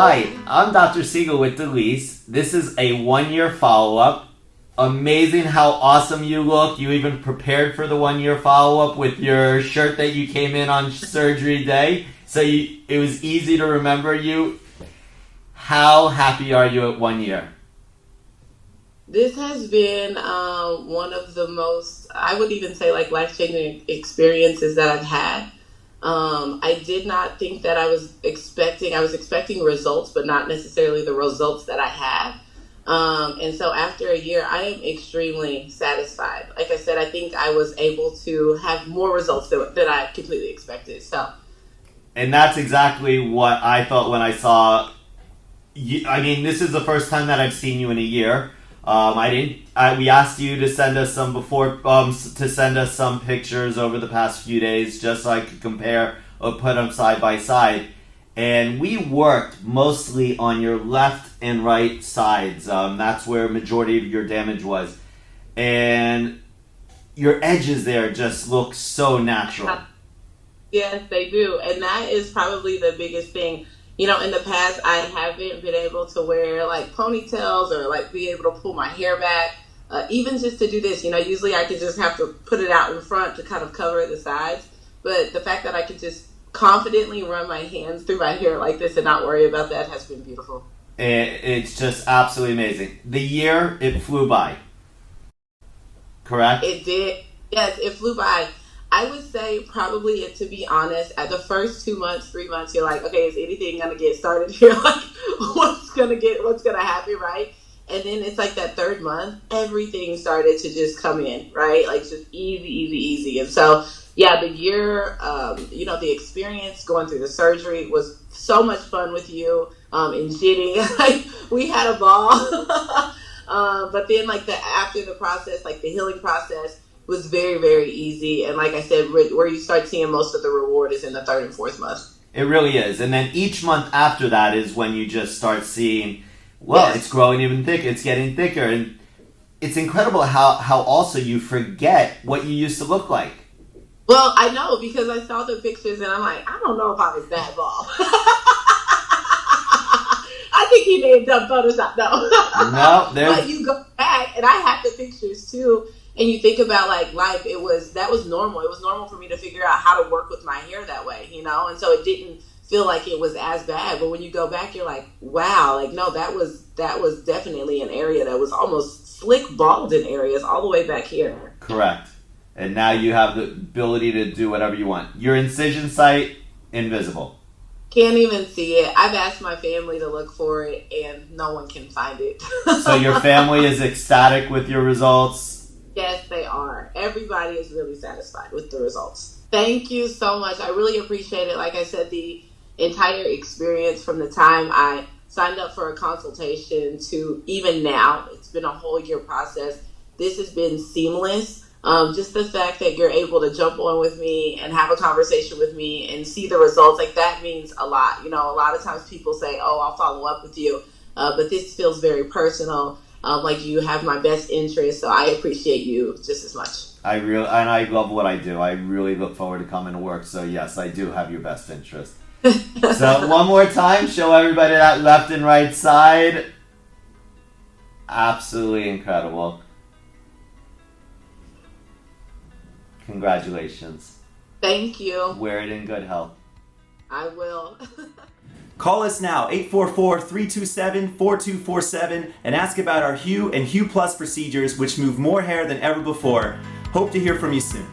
Hi, I'm Dr. Siegel with Delese. This is a 1-year follow-up. Amazing how awesome you look. You even prepared for the 1-year follow-up with your shirt that you came in on surgery day. So it was easy to remember you. How happy are you at 1 year? This has been one of the most, I would even say, like life-changing experiences that I've had. I did not think that I was expecting results, but not necessarily the results that I had. And so after a year, I am extremely satisfied. Like I said, I think I was able to have more results than I completely expected. So, And that's exactly what I thought when I saw you. I mean, this is the first time that I've seen you in a year. We asked you to send us some pictures over the past few days, just so I could compare or put them side by side. And we worked mostly on your left and right sides. That's where majority of your damage was, and your edges there just look so natural. yes, they do. And that is probably the biggest thing. In the past, I haven't been able to wear like ponytails or like be able to pull my hair back. Even just to do this, usually I could just have to put it out in front to kind of cover the sides. But the fact that I could just confidently run my hands through my hair like this and not worry about that has been beautiful. It's just absolutely amazing. The year, it flew by. Correct? It did. Yes, it flew by. I would say probably, to be honest, at the first 2 months, 3 months, you're like, okay, is anything gonna get started here? Like, what's gonna happen, right? And then it's like that third month, everything started to just come in, right? Like just easy, easy, easy. And so, yeah, the year, the experience going through the surgery was so much fun with you, and Jenny. Like, we had a ball. But then, like, after the process, like the healing process, was very, very easy. And like I said, where you start seeing most of the reward is in the third and fourth month. It really is. And then each month after that is when you just start seeing, well, Yes. it's growing even thicker, it's getting thicker. And it's incredible how also you forget what you used to look like. Well, I know because I saw the pictures and I'm like, I don't know if I was that bald. I think he may have done Photoshop, no. No, But you go back, and I have the pictures too, and you think about like life. That was normal. It was normal for me to figure out how to work with my hair that way, and so it didn't feel like it was as bad. But when you go back, you're like, wow, like no, that was definitely an area that was almost slick bald in areas all the way back here. Correct. And now you have the ability to do whatever you want. Your incision site, invisible. Can't even see it. I've asked my family to look for it, and no one can find it. So your family is ecstatic with your results. Yes, they are. Everybody is really satisfied with the results. Thank you so much. I really appreciate it. Like I said, the entire experience from the time I signed up for a consultation to even now, it's been a whole year process. This has been seamless. Just the fact that you're able to jump on with me and have a conversation with me and see the results, like that means a lot. A lot of times people say, oh, I'll follow up with you. But this feels very personal. Like you have my best interest. So I appreciate you just as much. I love what I do. I really look forward to coming to work. So yes, I do have your best interest. So one more time, show everybody that left and right side. Absolutely incredible. Congratulations. Thank you. Wear it in good health. I will. Call us now, 844-327-4247, and ask about our Hue and Hue Plus procedures, which move more hair than ever before. Hope to hear from you soon.